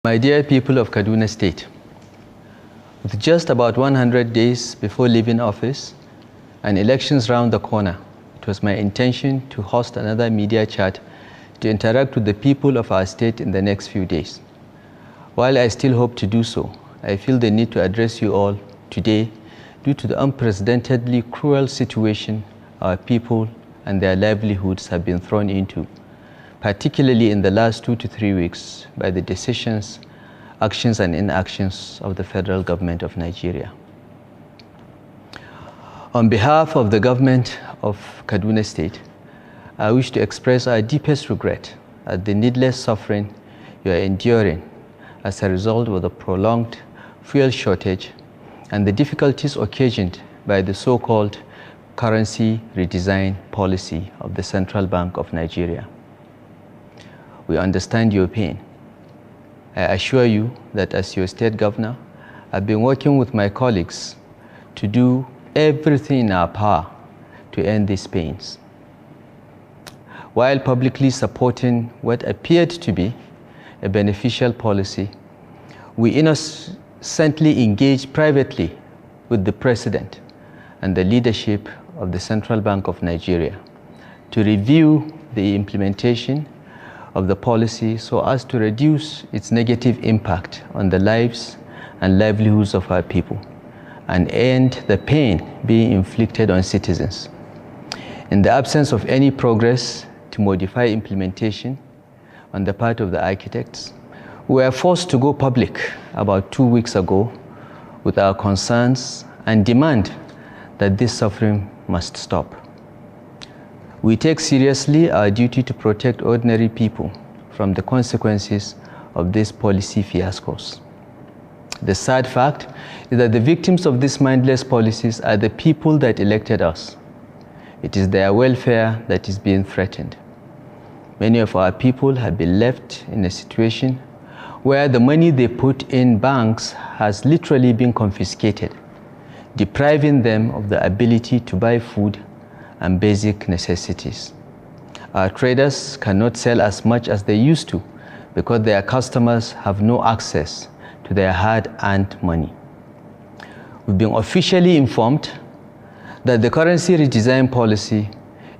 My dear people of Kaduna State, with just about 100 days before leaving office and elections round the corner, it was my intention to host another media chat to interact with the people of our state in the next few days. While I still hope to do so, I feel the need to address you all today due to the unprecedentedly cruel situation our people and their livelihoods have been thrown into, particularly in the last 2 to 3 weeks, by the decisions, actions and inactions of the federal government of Nigeria. On behalf of the government of Kaduna State, I wish to express our deepest regret at the needless suffering you are enduring as a result of the prolonged fuel shortage and the difficulties occasioned by the so-called currency redesign policy of the Central Bank of Nigeria. We understand your pain. I assure you that as your state governor, I've been working with my colleagues to do everything in our power to end these pains, while publicly supporting what appeared to be a beneficial policy. We innocently engaged privately with the President and the leadership of the Central Bank of Nigeria to review the implementation of the policy so as to reduce its negative impact on the lives and livelihoods of our people and end the pain being inflicted on citizens. In the absence of any progress to modify implementation on the part of the architects, we were forced to go public about 2 weeks ago with our concerns and demand that this suffering must stop. We take seriously our duty to protect ordinary people from the consequences of these policy fiascos. The sad fact is that the victims of these mindless policies are the people that elected us. It is their welfare that is being threatened. Many of our people have been left in a situation where the money they put in banks has literally been confiscated, depriving them of the ability to buy food and basic necessities. Our traders cannot sell as much as they used to because their customers have no access to their hard-earned money. We've been officially informed that the currency redesign policy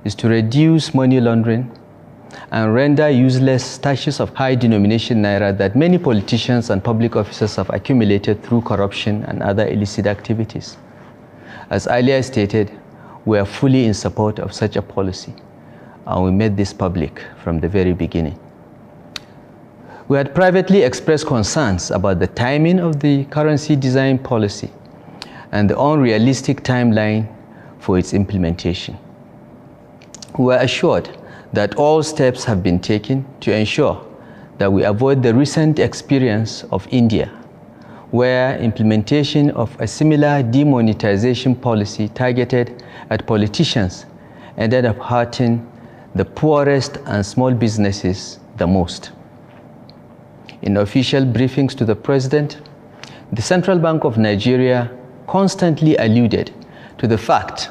is to reduce money laundering and render useless stashes of high-denomination naira that many politicians and public officers have accumulated through corruption and other illicit activities. As earlier stated, we are fully in support of such a policy, and we made this public from the very beginning. We had privately expressed concerns about the timing of the currency design policy and the unrealistic timeline for its implementation. We were assured that all steps have been taken to ensure that we avoid the recent experience of India, where implementation of a similar demonetization policy targeted at politicians ended up hurting the poorest and small businesses the most. In official briefings to the President, the Central Bank of Nigeria constantly alluded to the fact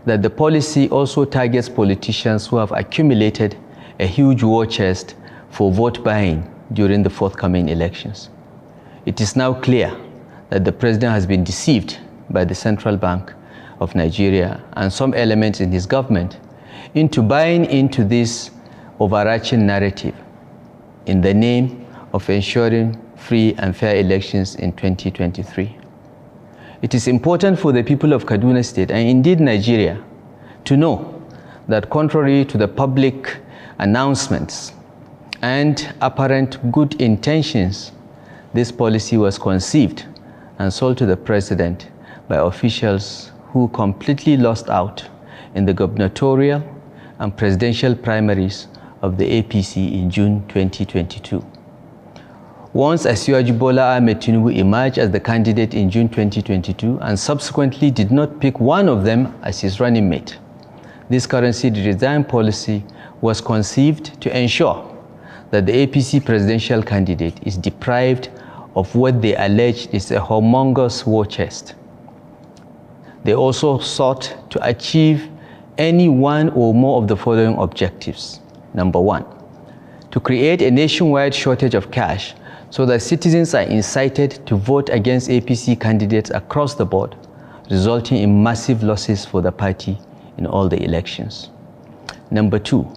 that the policy also targets politicians who have accumulated a huge war chest for vote buying during the forthcoming elections. It is now clear that the President has been deceived by the Central Bank of Nigeria and some elements in his government into buying into this overarching narrative in the name of ensuring free and fair elections in 2023. It is important for the people of Kaduna State and indeed Nigeria to know that contrary to the public announcements and apparent good intentions, this policy was conceived and sold to the President by officials who completely lost out in the gubernatorial and presidential primaries of the APC in June 2022. Once Asiwaju Bola Ahmed Tinubu emerged as the candidate in June 2022 and subsequently did not pick one of them as his running mate, this currency redesign policy was conceived to ensure that the APC presidential candidate is deprived of what they allege is a humongous war chest. They also sought to achieve any one or more of the following objectives. Number one, to create a nationwide shortage of cash so that citizens are incited to vote against APC candidates across the board, resulting in massive losses for the party in all the elections. Number 2,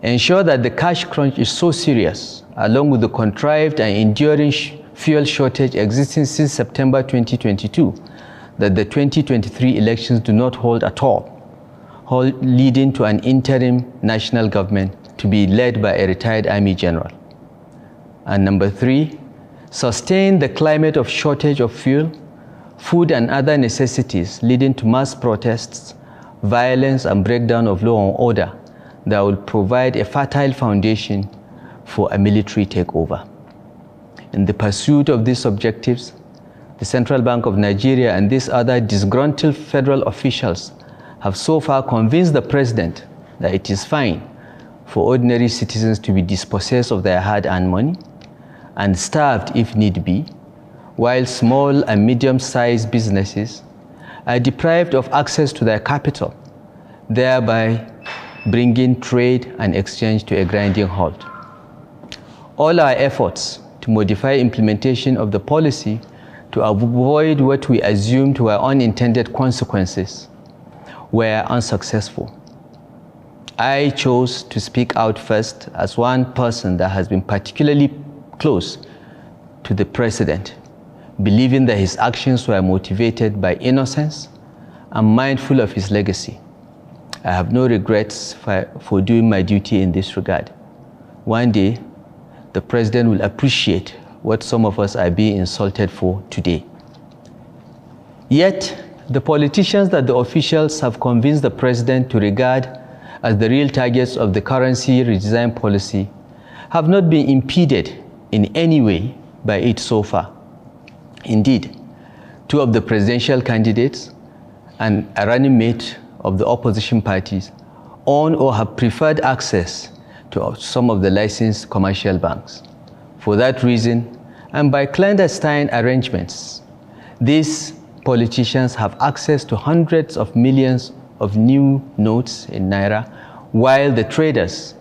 ensure that the cash crunch is so serious, along with the contrived and enduring fuel shortage existing since September 2022, that the 2023 elections do not hold at all, leading to an interim national government to be led by a retired army general. And number 3, sustain the climate of shortage of fuel, food and other necessities, leading to mass protests, violence and breakdown of law and order that will provide a fertile foundation for a military takeover. In the pursuit of these objectives, the Central Bank of Nigeria and these other disgruntled federal officials have so far convinced the president that it is fine for ordinary citizens to be dispossessed of their hard-earned money and starved if need be, while small and medium-sized businesses are deprived of access to their capital, thereby bringing trade and exchange to a grinding halt. All our efforts to modify implementation of the policy to avoid what we assumed were unintended consequences were unsuccessful. I chose to speak out first as one person that has been particularly close to the president, believing that his actions were motivated by innocence and mindful of his legacy. I have no regrets for doing my duty in this regard. One day, the president will appreciate what some of us are being insulted for today. Yet, the politicians that the officials have convinced the president to regard as the real targets of the currency redesign policy have not been impeded in any way by it so far. Indeed, 2 of the presidential candidates and a running mate of the opposition parties own or have preferred access to some of the licensed commercial banks. For that reason, and by clandestine arrangements, these politicians have access to hundreds of millions of new notes in Naira, while the traders,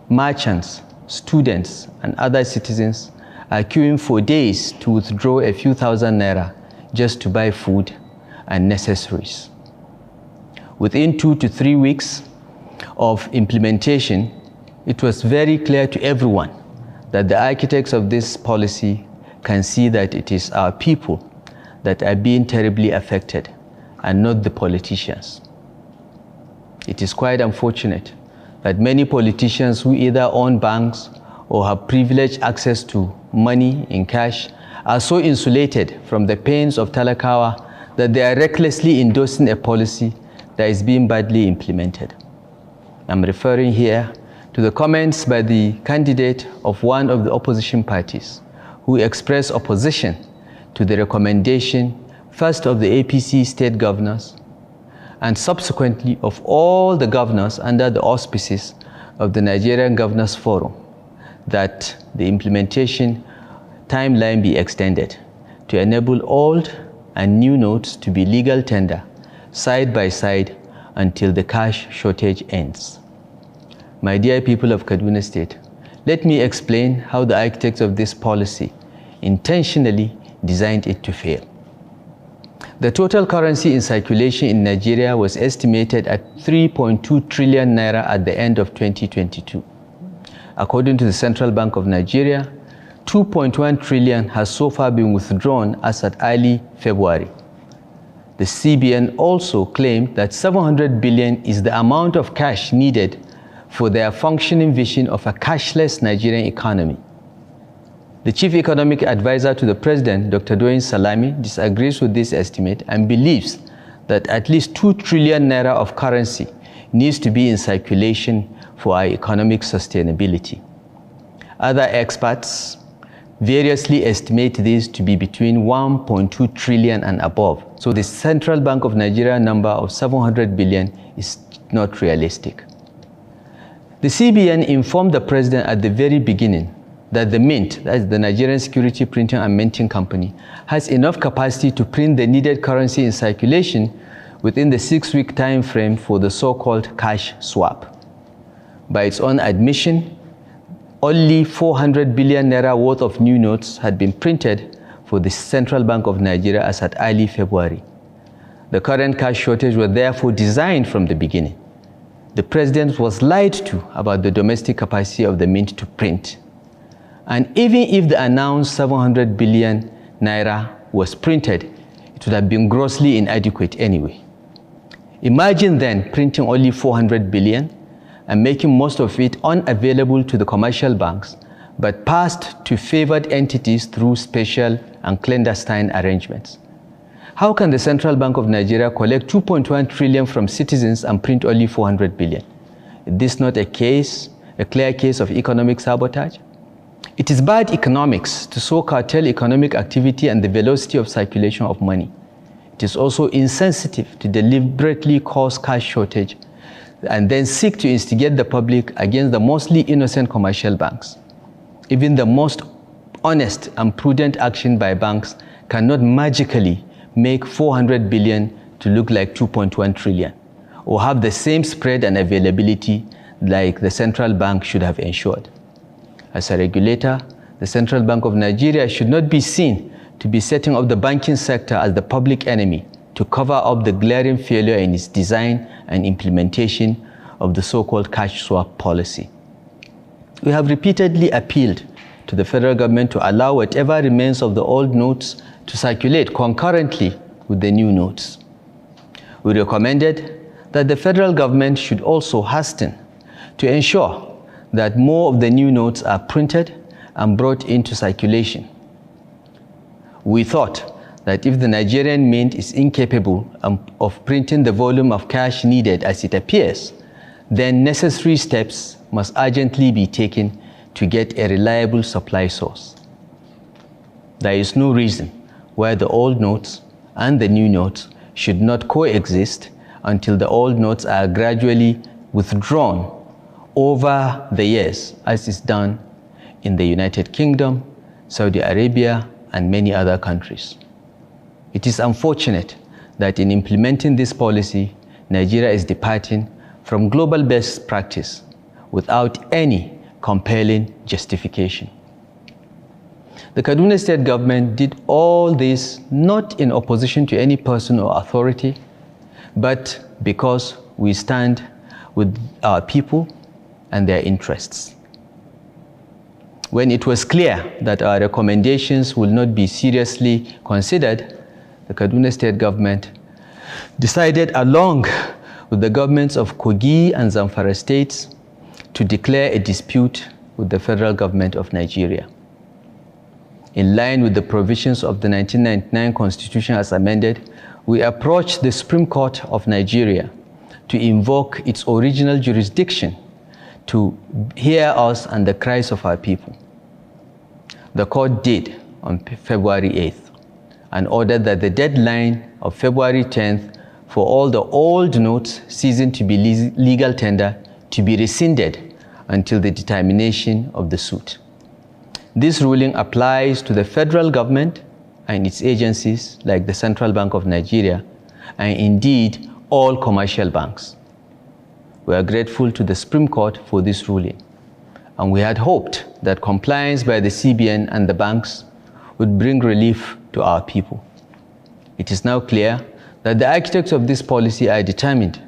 merchants, students, and other citizens are queuing for days to withdraw a few thousand Naira just to buy food and necessaries. Within 2 to 3 weeks of implementation, it was very clear to everyone that the architects of this policy can see that it is our people that are being terribly affected and not the politicians. It is quite unfortunate that many politicians who either own banks or have privileged access to money in cash are so insulated from the pains of Talakawa that they are recklessly endorsing a policy that is being badly implemented. I'm referring here to the comments by the candidate of one of the opposition parties who expressed opposition to the recommendation first of the APC state governors and subsequently of all the governors under the auspices of the Nigerian Governors Forum that the implementation timeline be extended to enable old and new notes to be legal tender side by side until the cash shortage ends. My dear people of Kaduna State, let me explain how the architects of this policy intentionally designed it to fail. The total currency in circulation in Nigeria was estimated at 3.2 trillion naira at the end of 2022. According to the Central Bank of Nigeria, 2.1 trillion has so far been withdrawn as at early February. The CBN also claimed that 700 billion is the amount of cash needed for their functioning vision of a cashless Nigerian economy. The chief economic advisor to the president, Dr. Doyin Salami, disagrees with this estimate and believes that at least 2 trillion naira of currency needs to be in circulation for our economic sustainability. Other experts variously estimate this to be between 1.2 trillion and above. So the Central Bank of Nigeria number of 700 billion is not realistic. The CBN informed the president at the very beginning that the Mint, that is the Nigerian Security Printing and Minting Company, has enough capacity to print the needed currency in circulation within the 6-week time frame for the so-called cash swap. By its own admission, only 400 billion naira worth of new notes had been printed for the Central Bank of Nigeria as at early February. The current cash shortage was therefore designed from the beginning. The president was lied to about the domestic capacity of the mint to print. And even if the announced 700 billion naira was printed, it would have been grossly inadequate anyway. Imagine then printing only 400 billion and making most of it unavailable to the commercial banks, but passed to favored entities through special and clandestine arrangements. How can the Central Bank of Nigeria collect 2.1 trillion from citizens and print only 400 billion? Is this not a clear case of economic sabotage? It is bad economics to so curtail economic activity and the velocity of circulation of money. It is also insensitive to deliberately cause cash shortage and then seek to instigate the public against the mostly innocent commercial banks. Even the most honest and prudent action by banks cannot magically make 400 billion to look like 2.1 trillion or have the same spread and availability like the central bank should have ensured. As a regulator, the Central Bank of Nigeria should not be seen to be setting up the banking sector as the public enemy to cover up the glaring failure in its design and implementation of the so-called cash swap policy. We have repeatedly appealed to the federal government to allow whatever remains of the old notes to circulate concurrently with the new notes. We recommended that the federal government should also hasten to ensure that more of the new notes are printed and brought into circulation. We thought that if the Nigerian mint is incapable of printing the volume of cash needed as it appears, then necessary steps must urgently be taken to get a reliable supply source. There is no reason why the old notes and the new notes should not coexist until the old notes are gradually withdrawn over the years, as is done in the United Kingdom, Saudi Arabia, and many other countries. It is unfortunate that in implementing this policy, Nigeria is departing from global best practice without any compelling justification. The Kaduna State government did all this not in opposition to any person or authority, but because we stand with our people and their interests. When it was clear that our recommendations will not be seriously considered, the Kaduna State government decided, along with the governments of Kogi and Zamfara states, to declare a dispute with the federal government of Nigeria. In line with the provisions of the 1999 Constitution as amended, we approached the Supreme Court of Nigeria to invoke its original jurisdiction to hear us and the cries of our people. The court did on February 8th and ordered that the deadline of February 10th for all the old notes ceasing to be legal tender to be rescinded until the determination of the suit. This ruling applies to the federal government and its agencies like the Central Bank of Nigeria and indeed all commercial banks. We are grateful to the Supreme Court for this ruling, and we had hoped that compliance by the CBN and the banks would bring relief to our people. It is now clear that the architects of this policy are determined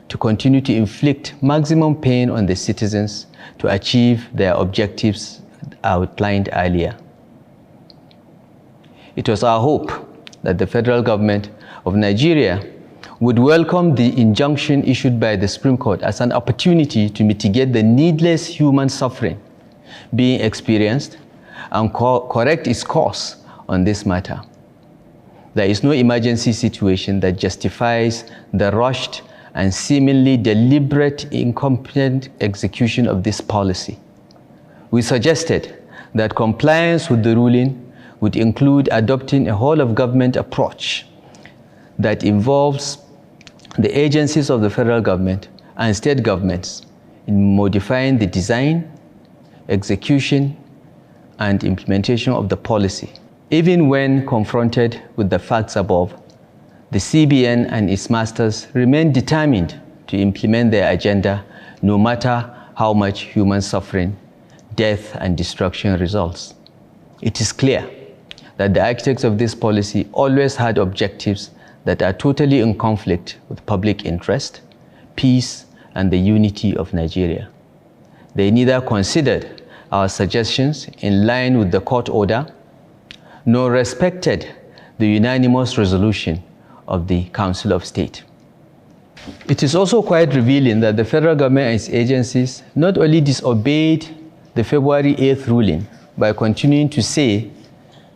to continue to inflict maximum pain on the citizens to achieve their objectives outlined earlier. It was our hope that the federal government of Nigeria would welcome the injunction issued by the Supreme Court as an opportunity to mitigate the needless human suffering being experienced and correct its course on this matter. There is no emergency situation that justifies the rushed and seemingly deliberate incompetent execution of this policy. We suggested that compliance with the ruling would include adopting a whole-of-government approach that involves the agencies of the federal government and state governments in modifying the design, execution, and implementation of the policy. Even when confronted with the facts above, the CBN and its masters remain determined to implement their agenda no matter how much human suffering death and destruction results. It is clear that the architects of this policy always had objectives that are totally in conflict with public interest, peace, and the unity of Nigeria. They neither considered our suggestions in line with the court order, nor respected the unanimous resolution of the Council of State. It is also quite revealing that the federal government and its agencies not only disobeyed the February 8th ruling by continuing to say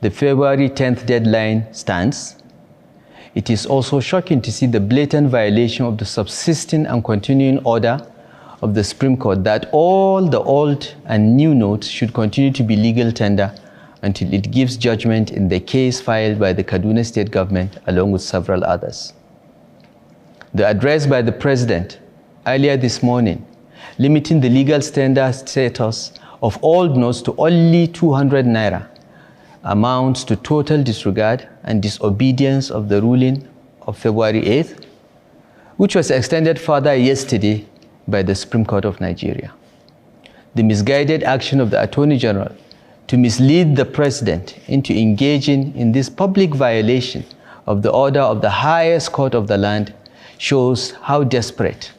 the February 10th deadline stands, it is also shocking to see the blatant violation of the subsisting and continuing order of the Supreme Court that all the old and new notes should continue to be legal tender until it gives judgment in the case filed by the Kaduna State government along with several others. The address by the President earlier this morning, limiting the legal standard status of old notes to only 200 naira, amounts to total disregard and disobedience of the ruling of February 8th, which was extended further yesterday by the Supreme Court of Nigeria. The misguided action of the Attorney General to mislead the President into engaging in this public violation of the order of the highest court of the land shows how desperate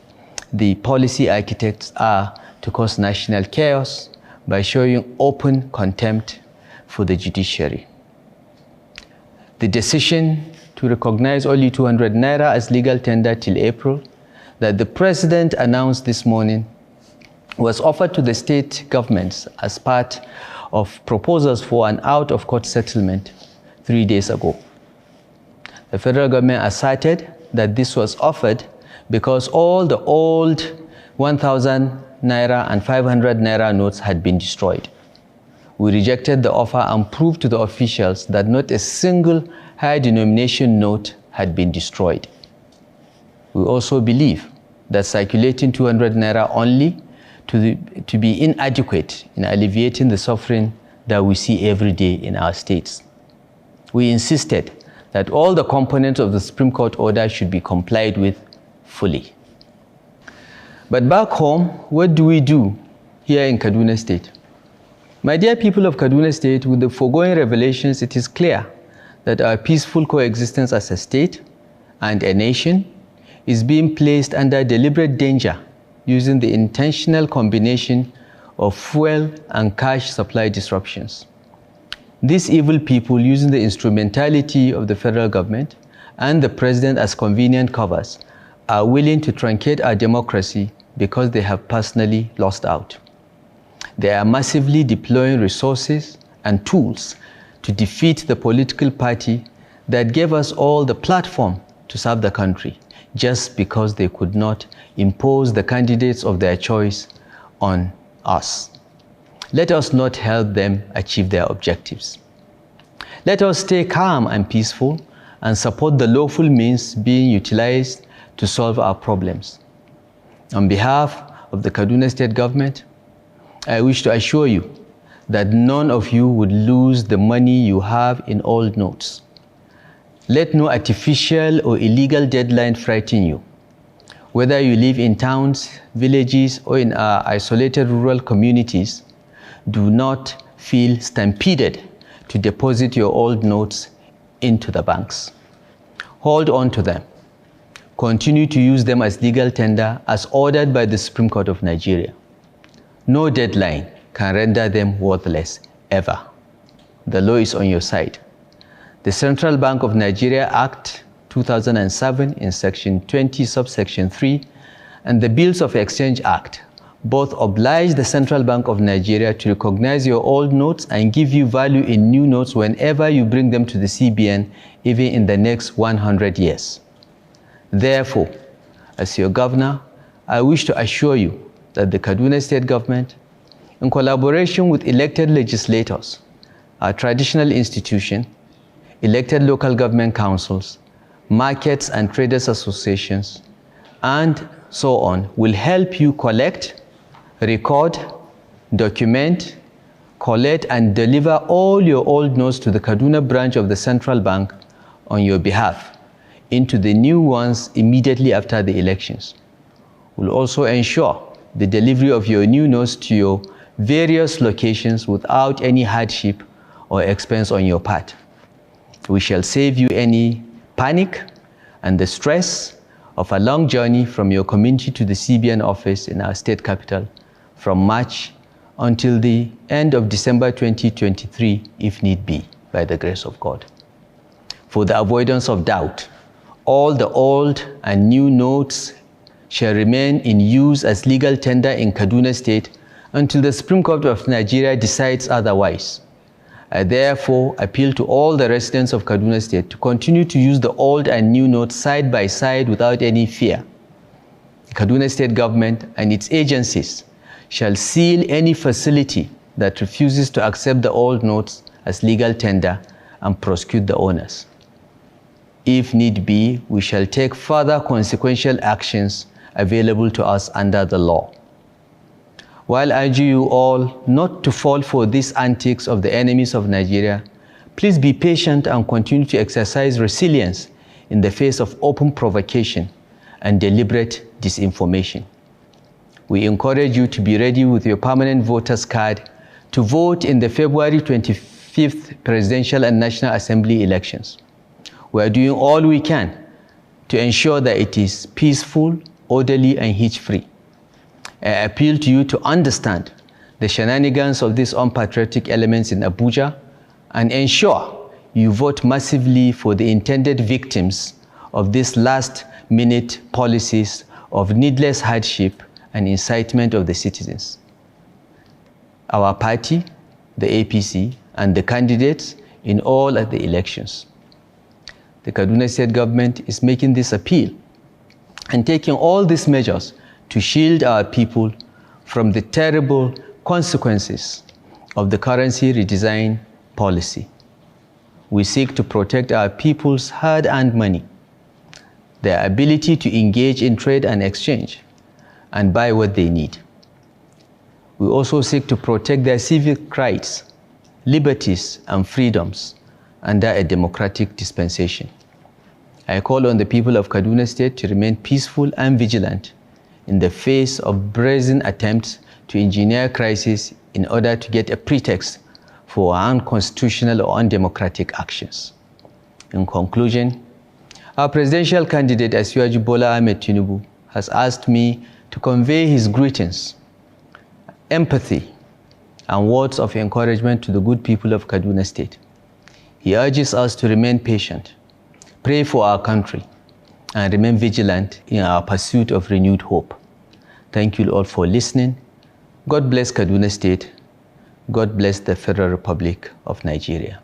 the policy architects are to cause national chaos by showing open contempt for the judiciary. The decision to recognize only 200 naira as legal tender till April that the President announced this morning was offered to the state governments as part of proposals for an out-of-court settlement 3 days ago. The federal government asserted that this was offered because all the old 1,000 naira and 500 naira notes had been destroyed. We rejected the offer and proved to the officials that not a single high denomination note had been destroyed. We also believe that circulating 200 naira only to be inadequate in alleviating the suffering that we see every day in our states. We insisted that all the components of the Supreme Court order should be complied with fully. But back home, what do we do here in Kaduna State? My dear people of Kaduna State, with the foregoing revelations, it is clear that our peaceful coexistence as a state and a nation is being placed under deliberate danger using the intentional combination of fuel and cash supply disruptions. These evil people, using the instrumentality of the federal government and the President as convenient covers, are willing to truncate our democracy because they have personally lost out. They are massively deploying resources and tools to defeat the political party that gave us all the platform to serve the country, just because they could not impose the candidates of their choice on us. Let us not help them achieve their objectives. Let us stay calm and peaceful and support the lawful means being utilized to solve our problems. On behalf of the Kaduna State government, I wish to assure you that none of you would lose the money you have in old notes. Let no artificial or illegal deadline frighten you. Whether you live in towns, villages, or in our isolated rural communities, do not feel stampeded to deposit your old notes into the banks. Hold on to them. Continue to use them as legal tender as ordered by the Supreme Court of Nigeria. No deadline can render them worthless, ever. The law is on your side. The Central Bank of Nigeria Act 2007 in Section 20, subsection 3, and the Bills of Exchange Act both oblige the Central Bank of Nigeria to recognize your old notes and give you value in new notes whenever you bring them to the CBN, even in the next 100 years. Therefore, as your governor, I wish to assure you that the Kaduna State government, in collaboration with elected legislators, our traditional institution, elected local government councils, markets and traders associations, and so on, will help you collect, record, document, collect, and deliver all your old notes to the Kaduna branch of the Central Bank on your behalf into the new ones immediately after the elections. We'll also ensure the delivery of your new notes to your various locations without any hardship or expense on your part. We shall save you any panic and the stress of a long journey from your community to the CBN office in our state capital from March until the end of December 2023, if need be, by the grace of God. For the avoidance of doubt, all the old and new notes shall remain in use as legal tender in Kaduna State until the Supreme Court of Nigeria decides otherwise. I therefore appeal to all the residents of Kaduna State to continue to use the old and new notes side by side without any fear. The Kaduna State government and its agencies shall seal any facility that refuses to accept the old notes as legal tender and prosecute the owners. If need be, we shall take further consequential actions available to us under the law. While I urge you all not to fall for these antics of the enemies of Nigeria, please be patient and continue to exercise resilience in the face of open provocation and deliberate disinformation. We encourage you to be ready with your permanent voter's card to vote in the February 25th Presidential and National Assembly elections. We are doing all we can to ensure that it is peaceful, orderly, and hitch-free. I appeal to you to understand the shenanigans of these unpatriotic elements in Abuja and ensure you vote massively for the intended victims of these last-minute policies of needless hardship and incitement of the citizens. Our party, the APC, and the candidates in all of the elections. The Kaduna State government is making this appeal and taking all these measures to shield our people from the terrible consequences of the currency redesign policy. We seek to protect our people's hard-earned money, their ability to engage in trade and exchange, and buy what they need. We also seek to protect their civic rights, liberties, and freedoms under a democratic dispensation. I call on the people of Kaduna State to remain peaceful and vigilant in the face of brazen attempts to engineer crisis in order to get a pretext for unconstitutional or undemocratic actions. In conclusion, our presidential candidate Asiwaju Bola Ahmed Tinubu has asked me to convey his greetings, empathy, and words of encouragement to the good people of Kaduna State. He urges us to remain patient, pray for our country, and remain vigilant in our pursuit of renewed hope. Thank you all for listening. God bless Kaduna State. God bless the Federal Republic of Nigeria.